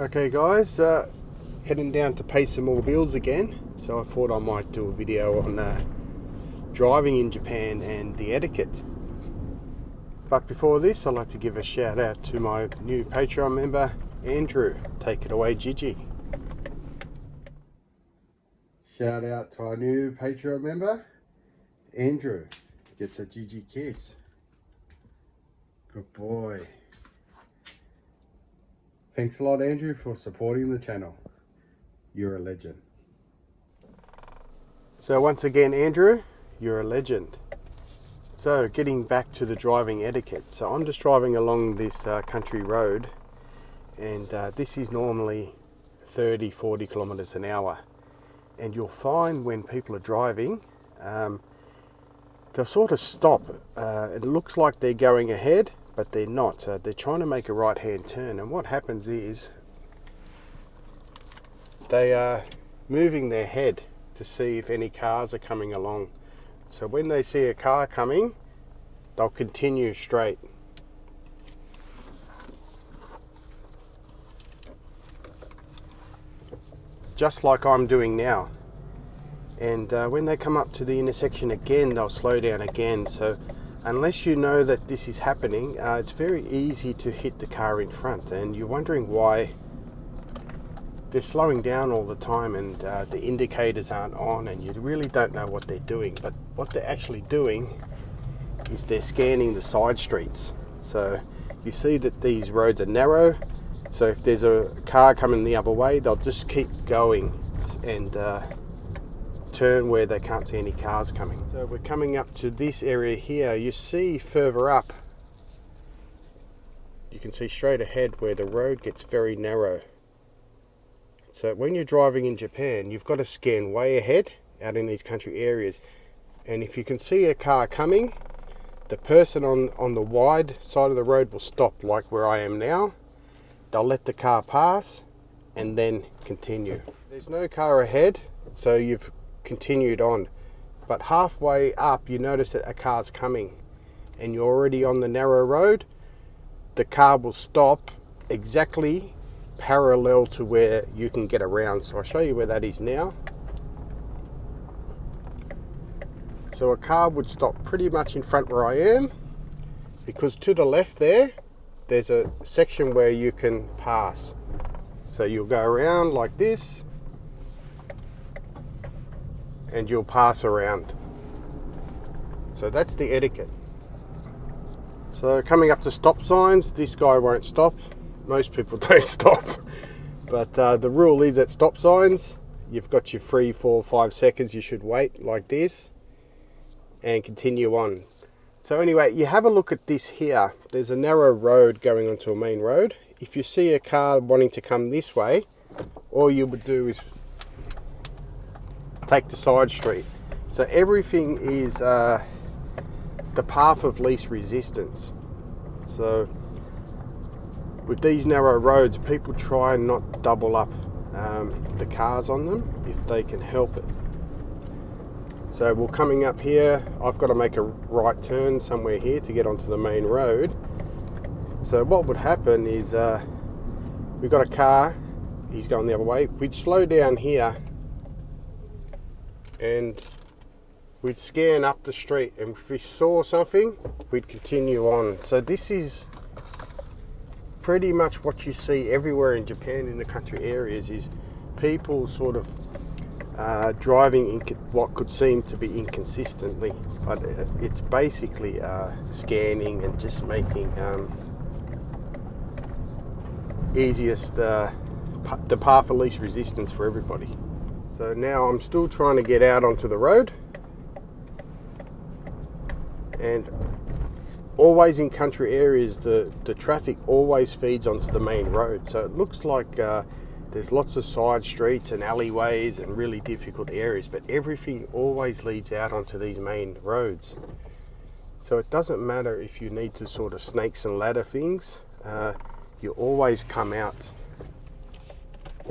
Okay guys, heading down to pay some more bills again. So I thought I might do a video on driving in Japan and the etiquette. But before this, I'd like to give a shout out to my new Patreon member, Andrew. Take it away, Gigi. Shout out to our new Patreon member, Andrew. Gets a Gigi kiss. Good boy. Thanks a lot, Andrew, for supporting the channel. You're a legend. So once again, Andrew, you're a legend. So getting back to the driving etiquette. So I'm just driving along this country road, and this is normally 30-40 kilometers an hour. And you'll find when people are driving, they'll sort of stop. It looks like they're going ahead, but they're not. They're trying to make a right-hand turn, and what happens is they are moving their head to see if any cars are coming along. So when they see a car coming, they'll continue straight. Just like I'm doing now. And when they come up to the intersection again, they'll slow down again. So unless you know that this is happening, it's very easy to hit the car in front, and you're wondering why they're slowing down all the time, and the indicators aren't on, and you really don't know what they're doing. But what they're actually doing is they're scanning the side streets. So you see that these roads are narrow, so if there's a car coming the other way, they'll just keep going and turn where they can't see any cars coming. So we're coming up to this area here. You see further up, you can see straight ahead where the road gets very narrow. So when you're driving in Japan, you've got to scan way ahead out in these country areas. And if you can see a car coming, the person on the wide side of the road will stop, like where I am now. They'll let the car pass and then continue. There's no car ahead, so you've continued on, but halfway up you notice that a car's coming and you're already on the narrow road. The car will stop exactly parallel to where you can get around. So I'll show you where that is now. So a car would stop pretty much in front where I am, because to the left there's a section where you can pass. So you'll go around like this and you'll pass around. So that's the etiquette. So coming up to stop signs, this guy won't stop. Most people don't stop. But the rule is at stop signs, you've got your 3, 4, 5 seconds. You should wait like this and continue on. So anyway, you have a look at this here. There's a narrow road going onto a main road. If you see a car wanting to come this way, all you would do is take the side street. So everything is the path of least resistance. So with these narrow roads, people try and not double up the cars on them if they can help it. So we're coming up here. I've got to make a right turn somewhere here to get onto the main road. So what would happen is we've got a car, he's going the other way. We'd slow down here and we'd scan up the street, and if we saw something, we'd continue on. So this is pretty much what you see everywhere in Japan in the country areas, is people sort of driving in what could seem to be inconsistently, but it's basically scanning and just making easiest the path of least resistance for everybody. So now I'm still trying to get out onto the road, and always in country areas the traffic always feeds onto the main road. So it looks like there's lots of side streets and alleyways and really difficult areas, but everything always leads out onto these main roads. So it doesn't matter if you need to sort of snakes and ladder things, you always come out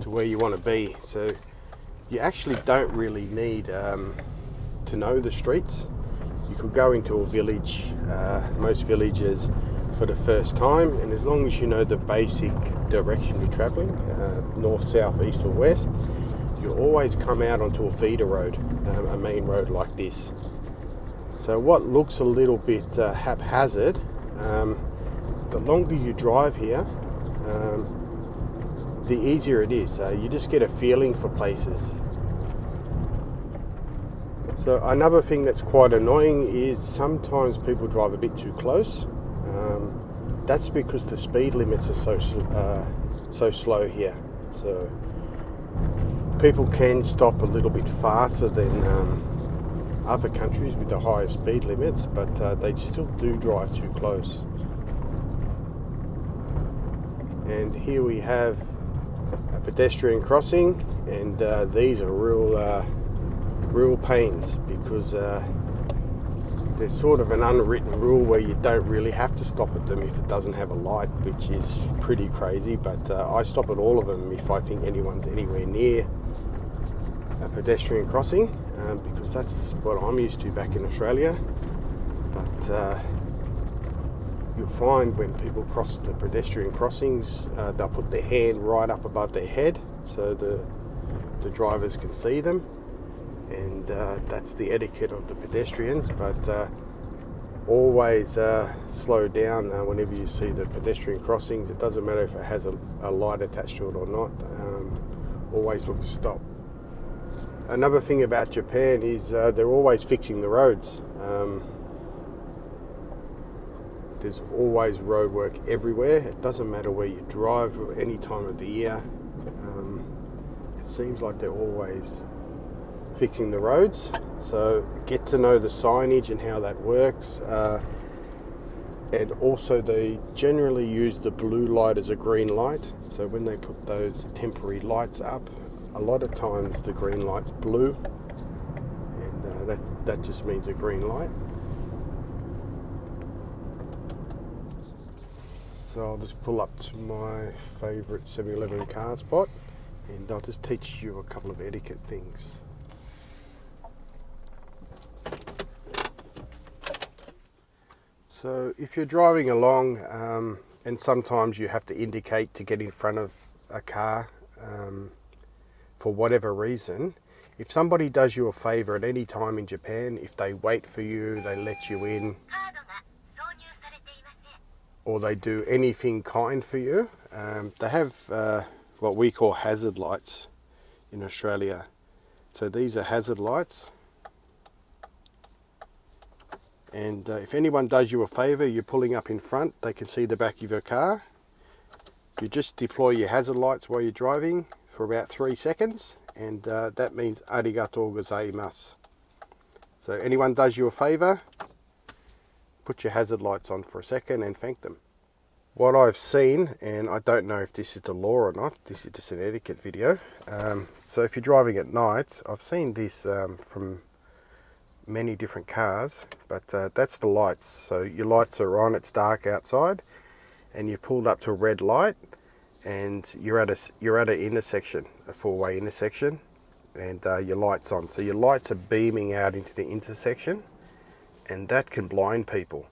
to where you want to be. So you actually don't really need to know the streets. You could go into a village. Most villages for the first time, and as long as you know the basic direction you're traveling, north, south, east or west, you'll always come out onto a feeder road, a main road like this. So what looks a little bit haphazard, the longer you drive here, the easier it is. You just get a feeling for places. So another thing that's quite annoying is sometimes people drive a bit too close. That's because the speed limits are so slow here. So people can stop a little bit faster than other countries with the higher speed limits, but they still do drive too close. And here we have a pedestrian crossing, and these are real pains, because there's sort of an unwritten rule where you don't really have to stop at them if it doesn't have a light, which is pretty crazy, but I stop at all of them if I think anyone's anywhere near a pedestrian crossing, because that's what I'm used to back in Australia. But you'll find when people cross the pedestrian crossings, they'll put their hand right up above their head so the drivers can see them, and that's the etiquette of the pedestrians. But always slow down whenever you see the pedestrian crossings. It doesn't matter if it has a light attached to it or not. Always look to stop. Another thing about Japan is they're always fixing the roads. There's always road work everywhere. It doesn't matter where you drive or any time of the year. It seems like they're always fixing the roads. So get to know the signage and how that works. And also they generally use the blue light as a green light. So when they put those temporary lights up, a lot of times the green light's blue, and that just means a green light. So I'll just pull up to my favourite 7-Eleven car spot, and I'll just teach you a couple of etiquette things. So if you're driving along, and sometimes you have to indicate to get in front of a car for whatever reason, if somebody does you a favour at any time in Japan, if they wait for you, they let you in, or they do anything kind for you, they have what we call hazard lights in Australia. So these are hazard lights, and if anyone does you a favour, you're pulling up in front, they can see the back of your car. You just deploy your hazard lights while you're driving for about 3 seconds, and that means arigatou gozaimasu. So anyone does you a favour, put your hazard lights on for a second and thank them. What I've seen, and I don't know if this is the law or not, this is just an etiquette video. So if you're driving at night, I've seen this from many different cars, but that's the lights. So your lights are on, it's dark outside, and you've pulled up to a red light, and you're at an intersection, a 4-way intersection, and your light's on. So your lights are beaming out into the intersection, and that can blind people.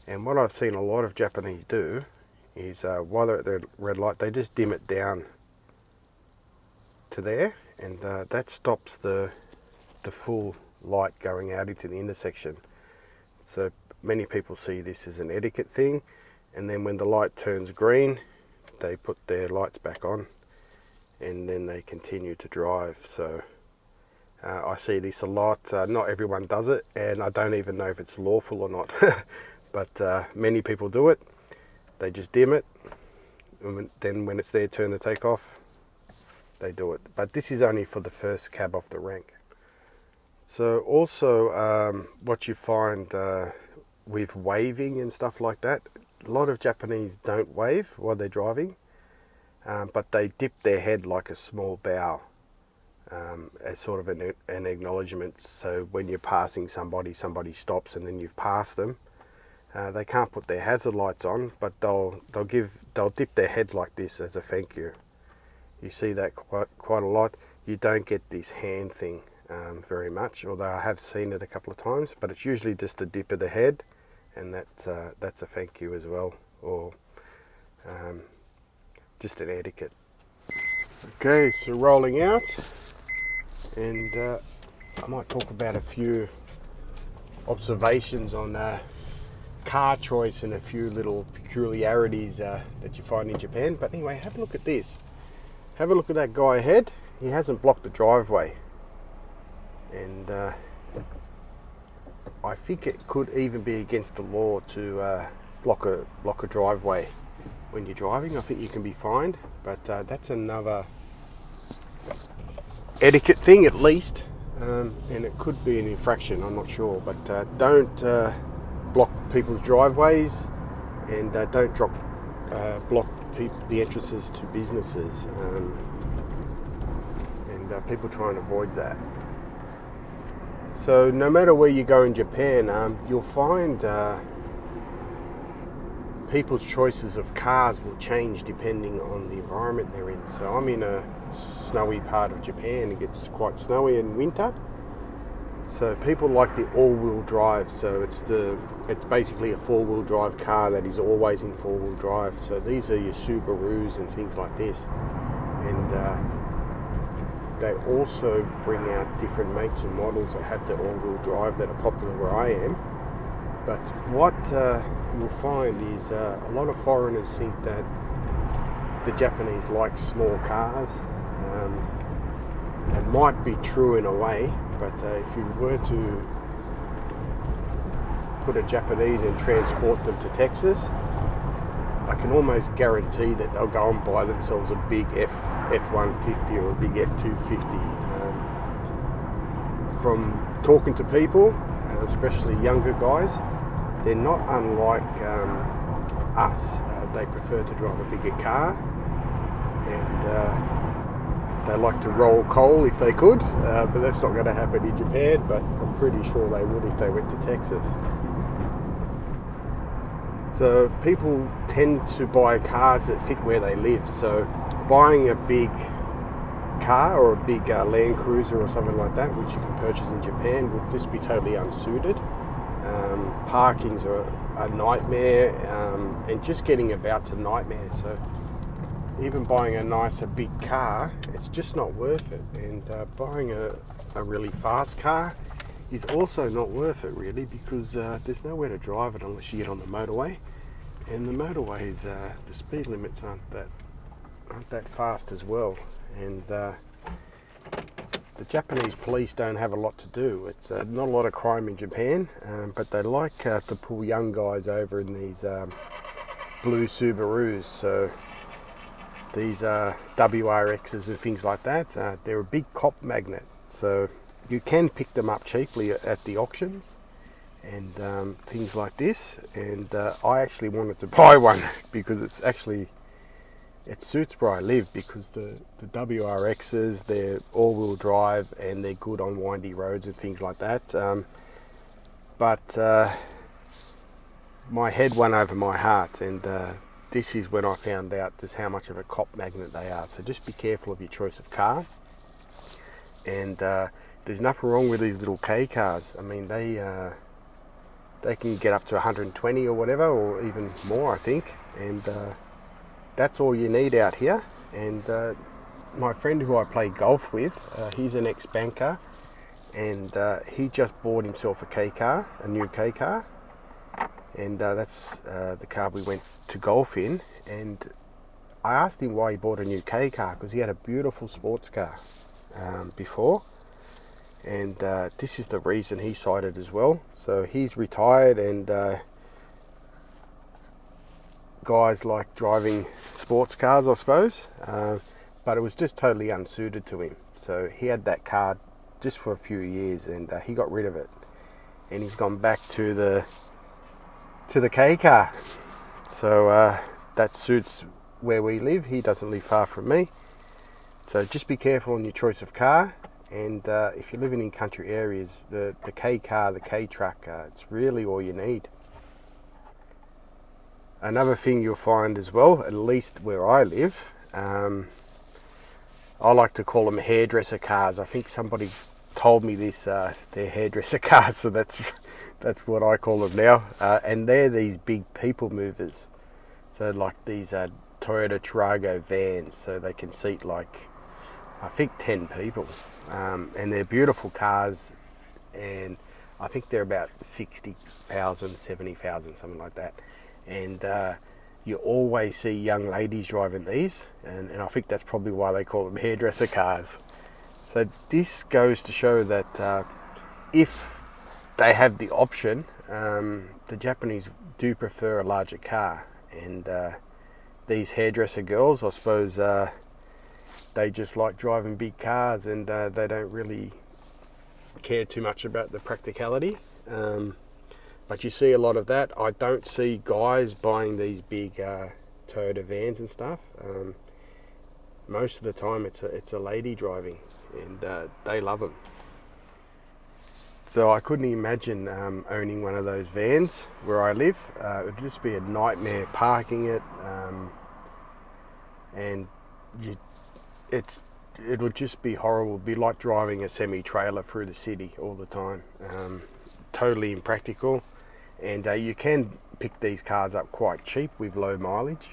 And what I've seen a lot of Japanese do is while they're at the red light, they just dim it down to there, and that stops the full light going out into the intersection. So many people see this as an etiquette thing, and then when the light turns green, they put their lights back on, and then they continue to drive. So I see this a lot. Not everyone does it, and I don't even know if it's lawful or not. But many people do it. They just dim it, and then when it's their turn to take off, they do it. But this is only for the first cab off the rank. So also what you find with waving and stuff like that, a lot of Japanese don't wave while they're driving, but they dip their head like a small bow as sort of an acknowledgement. So when you're passing somebody stops and then you've passed them, they can't put their hazard lights on, but they'll dip their head like this as a thank you. You see that quite a lot. You don't get this hand thing very much, although I have seen it a couple of times, but it's usually just the dip of the head, and that's a thank you as well. or just an etiquette. Okay, so rolling out, and I might talk about a few observations on car choice and a few little peculiarities that you find in Japan. But anyway, have a look at this. Have a look at that guy ahead. He hasn't blocked the driveway, and I think it could even be against the law to block a driveway when you're driving. I think you can be fined, but that's another etiquette thing at least, and it could be an infraction, I'm not sure. But don't block people's driveways, and don't block the entrances to businesses, and people try and avoid that. So no matter where you go in Japan, you'll find people's choices of cars will change depending on the environment they're in. So I'm in a snowy part of Japan. It gets quite snowy in winter. So people like the all-wheel drive. So it's basically a four-wheel drive car that is always in four-wheel drive. So these are your Subarus and things like this. And they also bring out different makes and models that have the all-wheel drive that are popular where I am. But what you'll find is a lot of foreigners think that the Japanese like small cars. It might be true in a way, but if you were to put a Japanese and transport them to Texas, I can almost guarantee that they'll go and buy themselves a big F-150 or a big F-250. From talking to people, especially younger guys, they're not unlike us. They prefer to drive a bigger car, and they like to roll coal if they could, but that's not going to happen in Japan, but I'm pretty sure they would if they went to Texas. So people tend to buy cars that fit where they live. So buying a big car or a big Land Cruiser or something like that, which you can purchase in Japan, would just be totally unsuited. Parking's a nightmare, and just getting about's a nightmare. So even buying a nicer big car, it's just not worth it. And buying a really fast car is also not worth it really, because there's nowhere to drive it unless you get on the motorway, and the motorways, the speed limits aren't that fast as well. And the Japanese police don't have a lot to do. It's not a lot of crime in Japan, but they like to pull young guys over in these blue Subarus. So these WRXs and things like that, they're a big cop magnet. So you can pick them up cheaply at the auctions and things like this. And I actually wanted to buy one because it suits where I live, because the WRXs, they're all-wheel drive and they're good on windy roads and things like that. But my head went over my heart, and this is when I found out just how much of a cop magnet they are. So just be careful of your choice of car. And there's nothing wrong with these little K cars. I mean, they can get up to 120 or whatever, or even more, I think. And that's all you need out here. And my friend who I play golf with, he's an ex-banker, and he just bought himself a new K car. And that's the car we went to golf in. And I asked him why he bought a new K car, because he had a beautiful sports car before. And this is the reason he cited as well. So he's retired, and guys like driving sports cars, I suppose, but it was just totally unsuited to him. So he had that car just for a few years, and he got rid of it, and he's gone back to the K car. So that suits where we live. He doesn't live far from me. So just be careful on your choice of car. And if you're living in country areas, the K car, the K truck, it's really all you need. Another thing you'll find as well, at least where I live, I like to call them hairdresser cars. I think somebody told me this, they're hairdresser cars, so that's what I call them now. And they're these big people movers. So like these are Toyota Tarago vans, so they can seat like, I think 10 people, and they're beautiful cars, and I think they're about 60,000, 70,000, something like that. And you always see young ladies driving these, and I think that's probably why they call them hairdresser cars. So this goes to show that if they have the option, the Japanese do prefer a larger car, and these hairdresser girls, I suppose, they just like driving big cars, and they don't really care too much about the practicality. But you see a lot of that. I don't see guys buying these big Toyota vans and stuff. Most of the time it's a lady driving, and they love them. So I couldn't imagine owning one of those vans where I live. It would just be a nightmare parking it, and it would just be horrible. It'd be like driving a semi-trailer through the city all the time. Totally impractical, and you can pick these cars up quite cheap with low mileage,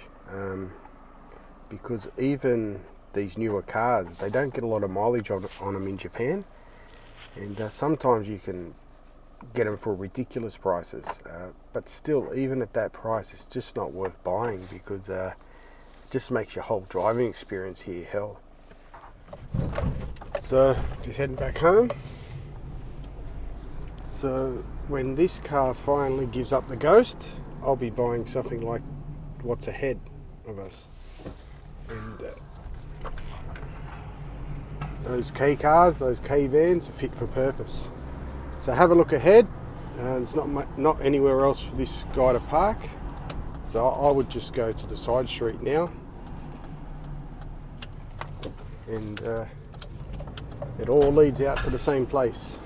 because even these newer cars, they don't get a lot of mileage on them in Japan, and sometimes you can get them for ridiculous prices, but still, even at that price, it's just not worth buying, because it just makes your whole driving experience here hell. So just heading back home. So when this car finally gives up the ghost, I'll be buying something like what's ahead of us. And those K cars, those K vans are fit for purpose. So have a look ahead. There's not anywhere else for this guy to park. So I would just go to the side street now. And it all leads out to the same place.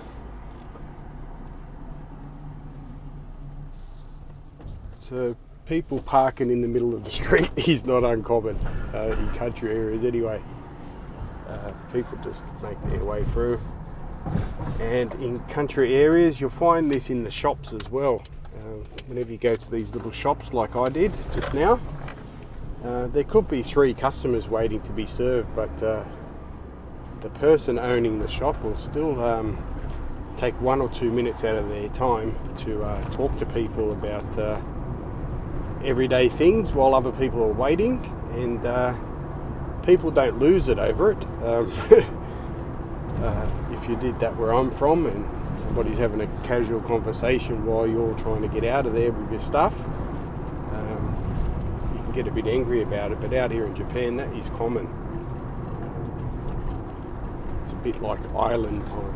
So people parking in the middle of the street is not uncommon in country areas anyway. People just make their way through. And in country areas you'll find this in the shops as well. Whenever you go to these little shops like I did just now, there could be 3 customers waiting to be served, but the person owning the shop will still take 1 or 2 minutes out of their time to talk to people about everyday things while other people are waiting, and people don't lose it over it. If you did that where I'm from and somebody's having a casual conversation while you're trying to get out of there with your stuff, you can get a bit angry about it, but out here in Japan that is common. It's a bit like island time.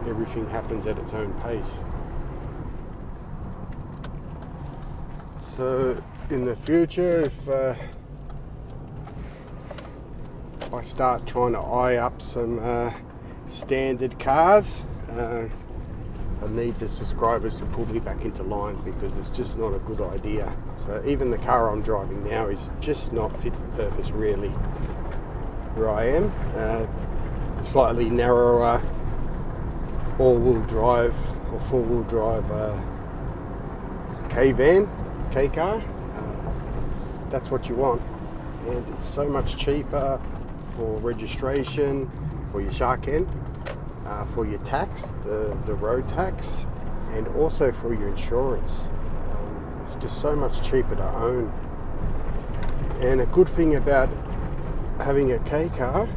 Everything happens at its own pace. So in the future, if I start trying to eye up some standard cars, I need the subscribers to pull me back into line, because it's just not a good idea. So even the car I'm driving now is just not fit for purpose really where I am. Slightly narrower all-wheel drive or four-wheel drive K-van, K-car, that's what you want, and it's so much cheaper for registration, for your Sharken, for your tax, the road tax, and also for your insurance. It's just so much cheaper to own. And a good thing about having a K car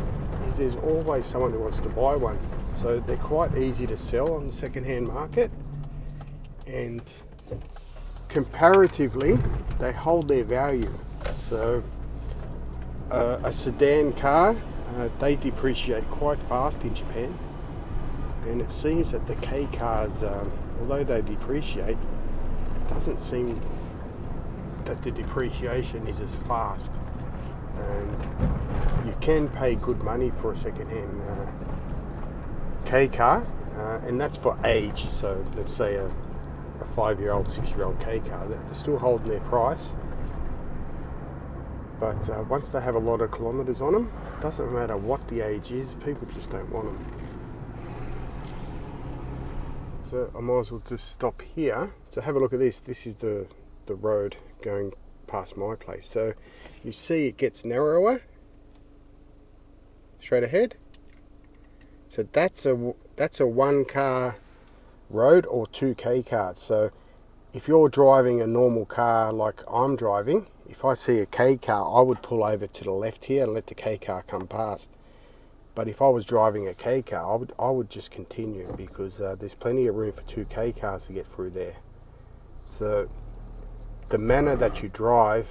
is there's always someone who wants to buy one. So they're quite easy to sell on the second-hand market, and comparatively they hold their value. So a sedan car, they depreciate quite fast in Japan, and it seems that the K cars, although they depreciate, it doesn't seem that the depreciation is as fast, and you can pay good money for a second-hand K car, and that's for age. So let's say a 5-year-old, 6-year-old K car, they're still holding their price. But once they have a lot of kilometres on them, it doesn't matter what the age is, people just don't want them. So I might as well just stop here. So have a look at this. This is the road going past my place. So you see it gets narrower straight ahead. So that's a 1 car road or 2K cars. So if you're driving a normal car like I'm driving, if I see a K car, I would pull over to the left here and let the K car come past. But if I was driving a K car, I would just continue, because there's plenty of room for 2K cars to get through there. So the manner that you drive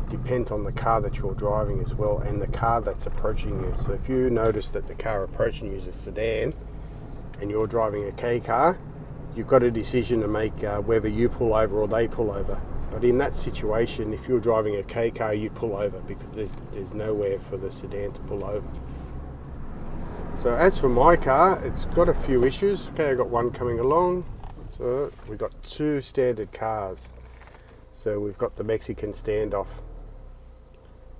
depends on the car that you're driving as well, and the car that's approaching you. So if you notice that the car approaching you is a sedan and you're driving a K car, you've got a decision to make whether you pull over or they pull over. But in that situation, if you're driving a K car, you pull over, because there's nowhere for the sedan to pull over. So as for my car, it's got a few issues. Okay, I got one coming along. So we've got 2 standard cars. So we've got the Mexican standoff.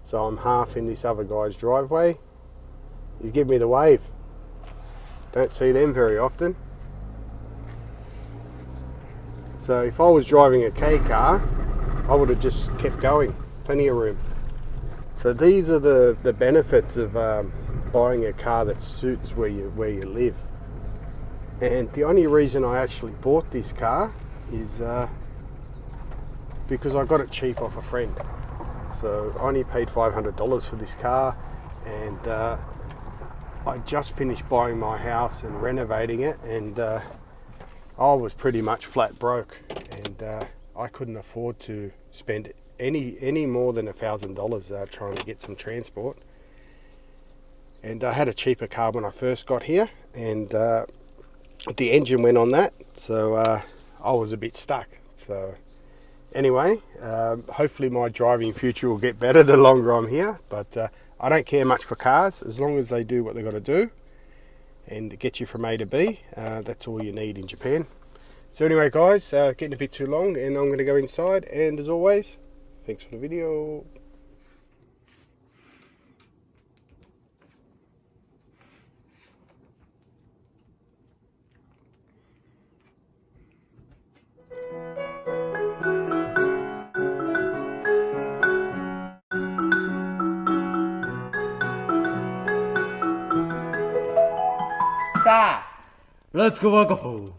So I'm half in this other guy's driveway. He's giving me the wave. Don't see them very often. So if I was driving a K car, I would have just kept going. Plenty of room. So these are the benefits of buying a car that suits where you live. And the only reason I actually bought this car is because I got it cheap off a friend. So I only paid $500 for this car, and I just finished buying my house and renovating it, and I was pretty much flat broke, and I couldn't afford to spend any more than $1,000 trying to get some transport. And I had a cheaper car when I first got here, and the engine went on that, so I was a bit stuck. So anyway, hopefully my driving future will get better the longer I'm here, but I don't care much for cars as long as they do what they've got to do and get you from A to B. That's all you need in Japan. So anyway guys, getting a bit too long, and I'm going to go inside, and as always, thanks for the video. Let's go.